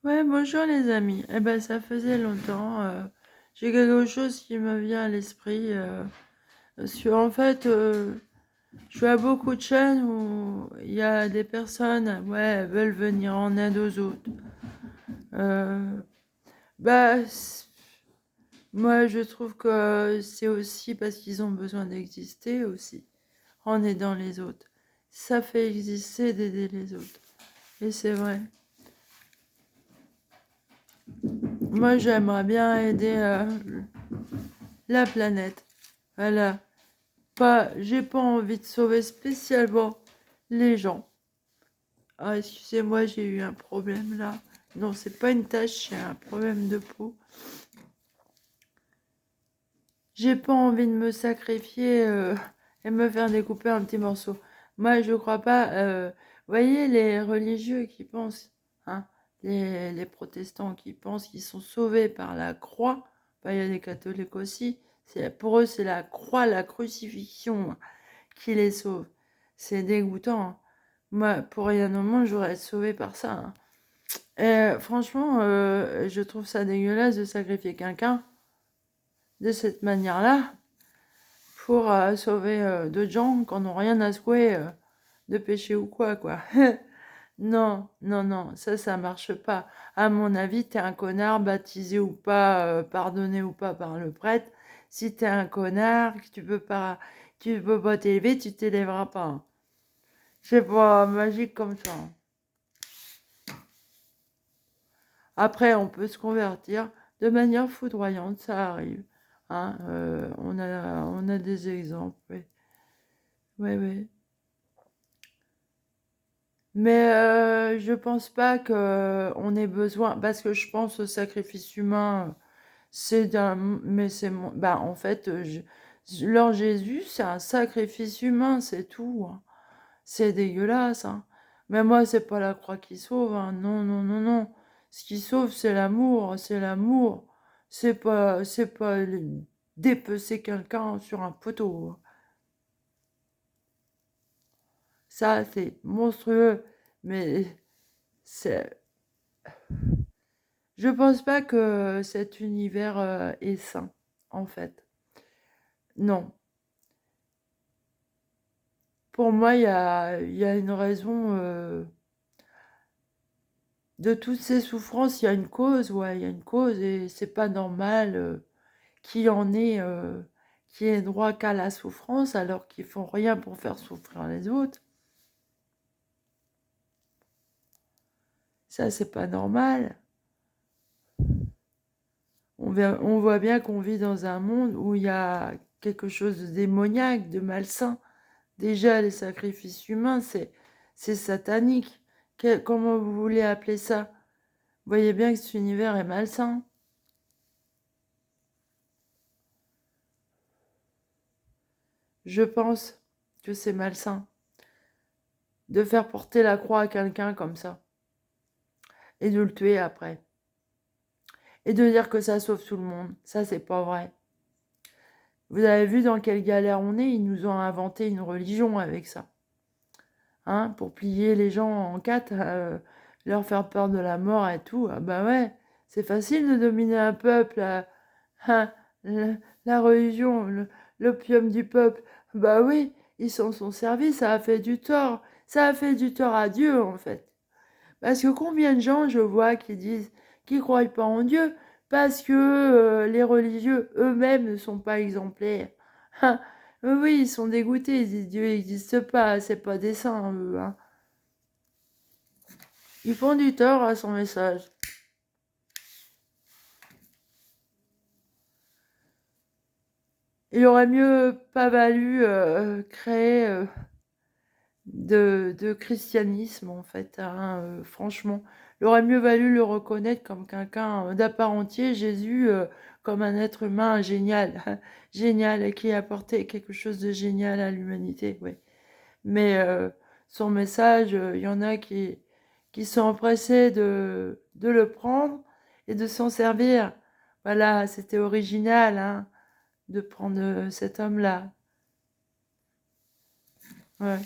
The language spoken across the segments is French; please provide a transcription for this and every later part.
Ouais, bonjour les amis. Eh ben, ça faisait longtemps. J'ai quelque chose qui me vient à l'esprit. Parce que, en fait, je suis à beaucoup de chaînes où il y a des personnes, ouais, elles veulent venir en aide aux autres. Euh, bah, moi, je trouve que c'est aussi parce qu'ils ont besoin d'exister aussi, en aidant les autres. Ça fait exister d'aider les autres. Et c'est vrai. Moi, j'aimerais bien aider la planète. Voilà. J'ai pas envie de sauver spécialement les gens. Ah, excusez-moi, j'ai eu un problème là. Non, c'est pas une tache, c'est un problème de peau. J'ai pas envie de me sacrifier et me faire découper un petit morceau. Moi, je crois pas. Vous voyez, les religieux qui pensent, hein, les protestants qui pensent qu'ils sont sauvés par la croix. Enfin, il y a des catholiques aussi. Pour eux, c'est la croix, la crucifixion qui les sauve. C'est dégoûtant, hein. Moi, pour rien au monde, j'aurais été sauvée par ça, hein. Et franchement, je trouve ça dégueulasse de sacrifier quelqu'un de cette manière-là pour sauver d'autres gens qui n'ont rien à secouer de péché ou quoi. Non, non, non, ça marche pas. À mon avis, t'es un connard, baptisé ou pas, pardonné ou pas par le prêtre. Si t'es un connard, que tu peux pas t'élever, tu t'élèveras pas, hein. C'est pas magique comme ça, hein. Après, on peut se convertir de manière foudroyante, ça arrive, hein. On a des exemples, oui. Oui, oui. Mais je pense pas que on ait besoin, parce que je pense au sacrifice humain, mais bah en fait, leur Jésus, c'est un sacrifice humain, c'est tout, hein. C'est dégueulasse, hein. Mais moi, c'est pas la croix qui sauve, hein. Non, non, non, non. Ce qui sauve, c'est l'amour, c'est l'amour. C'est pas dépecer quelqu'un sur un poteau, hein. Ça, c'est monstrueux. Mais c'est, je pense pas que cet univers est sain, en fait. Non. Pour moi, il y a une raison de toutes ces souffrances. Il y a une cause, ouais, il y a une cause et c'est pas normal qui en est, qui est droit qu'à la souffrance alors qu'ils font rien pour faire souffrir les autres. Ça, c'est pas normal. On voit bien qu'on vit dans un monde où il y a quelque chose de démoniaque, de malsain. Déjà, les sacrifices humains, c'est satanique. Comment vous voulez appeler ça? Vous voyez bien que cet univers est malsain. Je pense que c'est malsain de faire porter la croix à quelqu'un comme ça et de le tuer après. Et de dire que ça sauve tout le monde. Ça, c'est pas vrai. Vous avez vu dans quelle galère on est? Ils nous ont inventé une religion avec ça, hein, pour plier les gens en quatre, leur faire peur de la mort et tout. Ah bah ouais, c'est facile de dominer un peuple, hein, la religion, l'opium du peuple. Bah oui, ils s'en sont servis, ça a fait du tort. Ça a fait du tort à Dieu, en fait. Parce que combien de gens je vois qui disent qu'ils ne croient pas en Dieu parce que les religieux eux-mêmes ne sont pas exemplaires. Hein, oui, ils sont dégoûtés, ils disent Dieu n'existe pas, c'est pas des saints, eux, hein. Ils font du tort à son message. Il aurait mieux pas valu créer de christianisme, en fait, hein, franchement. Il aurait mieux valu le reconnaître comme quelqu'un d'à part entier, Jésus, comme un être humain génial, génial, et qui a apporté quelque chose de génial à l'humanité, oui. Mais son message, il y en a qui sont empressés de le prendre et de s'en servir. Voilà, c'était original, hein, de prendre cet homme-là. Ouais.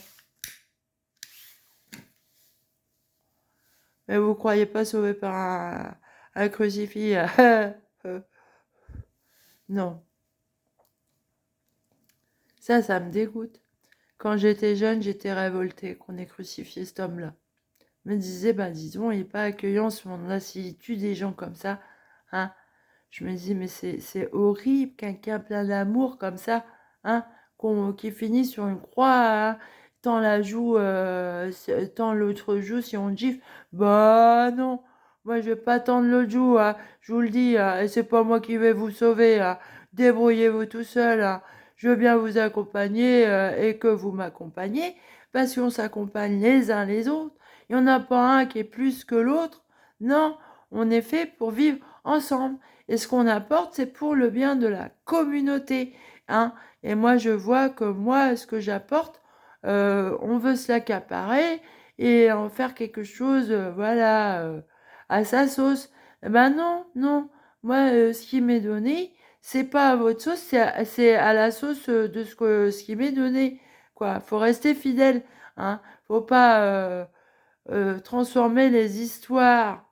Mais vous croyez pas sauvé par un crucifix? Non, ça me dégoûte. Quand j'étais jeune, j'étais révoltée qu'on ait crucifié cet homme-là. Je me disais, bah disons, il n'est pas accueillant ce monde-là, s'il tue des gens comme ça, hein. Je me dis, mais c'est horrible, quelqu'un plein d'amour comme ça, hein, qui finit sur une croix, hein, tant la joue, tant l'autre joue, si on te gifle, bah non, moi je vais pas tendre l'autre joue, hein, je vous le dis, hein, et c'est pas moi qui vais vous sauver, hein, débrouillez-vous tout seul, hein, je veux bien vous accompagner et que vous m'accompagnez, parce qu'on s'accompagne les uns les autres, il n'y en a pas un qui est plus que l'autre, non, on est fait pour vivre ensemble. Et ce qu'on apporte, c'est pour le bien de la communauté, hein. Et moi, je vois que moi, ce que j'apporte, on veut se l'accaparer et en faire quelque chose, voilà, à sa sauce. Eh ben non, non. Moi, ce qui m'est donné, c'est pas à votre sauce, c'est à la sauce de ce qui m'est donné. Quoi, faut rester fidèle, hein. Faut pas transformer les histoires.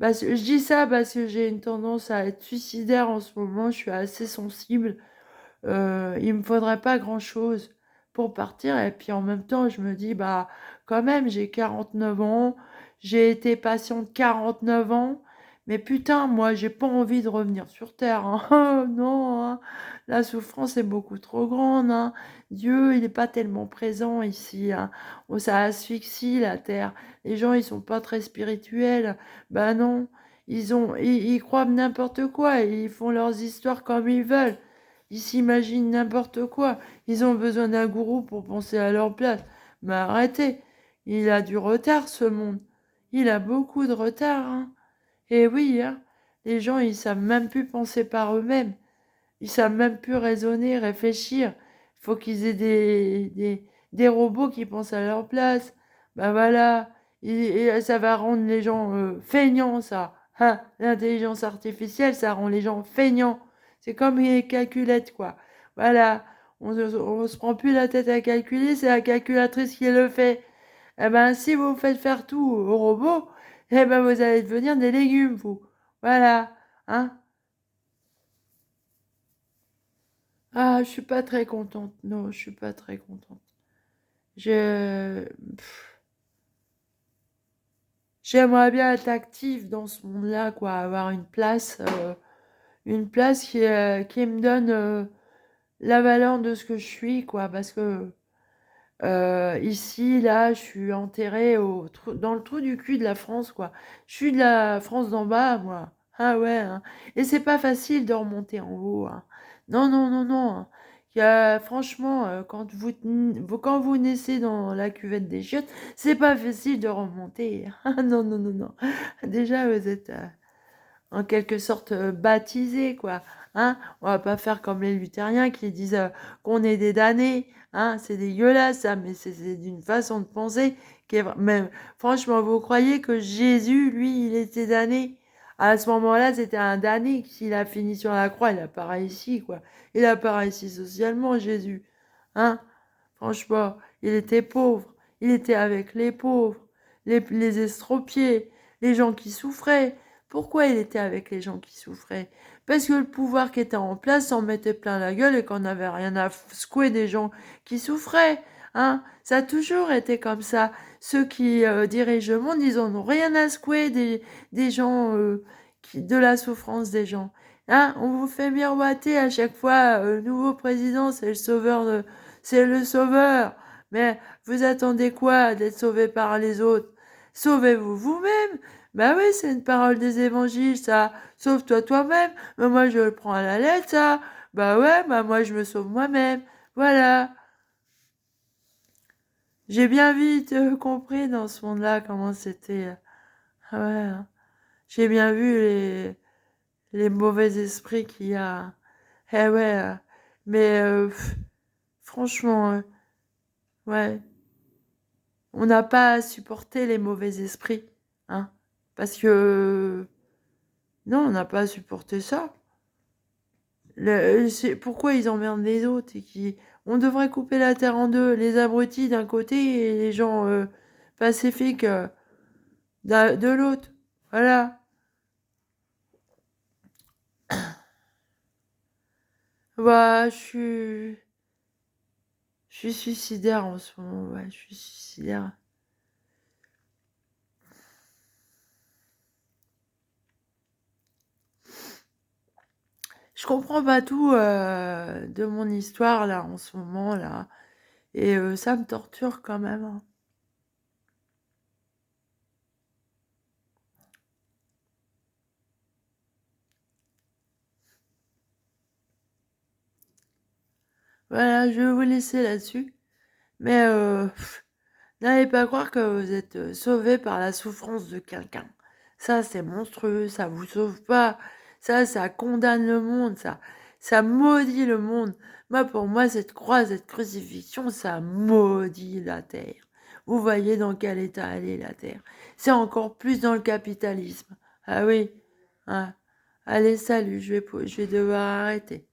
Bah, je dis ça parce que j'ai une tendance à être suicidaire en ce moment, je suis assez sensible. Il me faudrait pas grand-chose pour partir et puis en même temps, je me dis, bah, quand même, j'ai 49 ans, j'ai été patiente 49 ans, mais putain, moi, j'ai pas envie de revenir sur Terre, hein. Oh non, hein. La souffrance est beaucoup trop grande, hein. Dieu, il n'est pas tellement présent ici, hein. Oh, ça asphyxie la Terre. Les gens, ils sont pas très spirituels. Ben non, ils croient n'importe quoi, ils font leurs histoires comme ils veulent. Ils s'imaginent n'importe quoi. Ils ont besoin d'un gourou pour penser à leur place. Mais arrêtez, il a du retard ce monde. Il a beaucoup de retard, hein. Et oui, hein, les gens, ils savent même plus penser par eux-mêmes. Ils savent même plus raisonner, réfléchir. Il faut qu'ils aient des robots qui pensent à leur place. Ben voilà. Et ça va rendre les gens feignants, ça. Hein, l'intelligence artificielle, ça rend les gens feignants. C'est comme les calculettes, quoi. Voilà. On se prend plus la tête à calculer, c'est la calculatrice qui le fait. Eh ben, si vous faites faire tout au robot, eh ben, vous allez devenir des légumes, vous. Voilà. Hein? Ah, je suis pas très contente. Non, je suis pas très contente. Je... J'aimerais bien être active dans ce monde-là, quoi. Avoir une place qui me donne la valeur de ce que je suis, quoi. Parce que ici, là, je suis enterrée dans le trou du cul de la France, quoi. Je suis de la France d'en bas, moi. Ah ouais, hein. Et c'est pas facile de remonter en haut, hein. Non, non, non, non, hein. Franchement, quand vous naissez dans la cuvette des chiottes, c'est pas facile de remonter. Ah non, non, non, non. Déjà, vous êtes en quelque sorte baptisés, quoi. Hein, on va pas faire comme les luthériens qui disent qu'on est des damnés. Hein, c'est dégueulasse, ça, mais c'est d'une façon de penser qui est même franchement, vous croyez que Jésus, lui, il était damné? À ce moment-là, c'était un damné. S'il a fini sur la croix, il a pas réussi, quoi. Il a pas réussi socialement, Jésus. Hein, franchement, il était pauvre. Il était avec les pauvres, les estropiés, les gens qui souffraient. Pourquoi il était avec les gens qui souffraient? Parce que le pouvoir qui était en place s'en mettait plein la gueule et qu'on n'avait rien à secouer des gens qui souffraient. Hein, ça a toujours été comme ça. Ceux qui dirigent le monde, ils en ont rien à secouer des gens, de la souffrance des gens. Hein, on vous fait miroiter à chaque fois, nouveau président, c'est le sauveur. Mais vous attendez quoi d'être sauvé par les autres? Sauvez-vous vous-même. Bah oui, c'est une parole des évangiles, ça. Sauve-toi toi-même. Mais moi, je le prends à la lettre, ça. Bah ouais, bah moi, je me sauve moi-même. Voilà. J'ai bien vite compris dans ce monde-là comment c'était. Ah ouais, hein. J'ai bien vu les mauvais esprits qu'il y a. Eh ouais. Mais franchement, ouais. On n'a pas à supporter les mauvais esprits. Hein. Parce que... Non, on n'a pas à supporter ça. Pourquoi ils emmerdent les autres On devrait couper la terre en deux, les abrutis d'un côté et les gens pacifiques de l'autre. Voilà. Bah, je suis suicidaire en ce moment, ouais, je suis suicidaire. Je comprends pas tout de mon histoire là en ce moment là, et ça me torture quand même, hein. Voilà, je vais vous laisser là-dessus, mais n'allez pas croire que vous êtes sauvé par la souffrance de quelqu'un. Ça, c'est monstrueux, ça vous sauve pas. Ça condamne le monde, ça maudit le monde. Moi, pour moi, cette croix, cette crucifixion, ça maudit la terre. Vous voyez dans quel état elle est, la terre. C'est encore plus dans le capitalisme. Ah oui. Hein. Allez, salut, je vais devoir arrêter.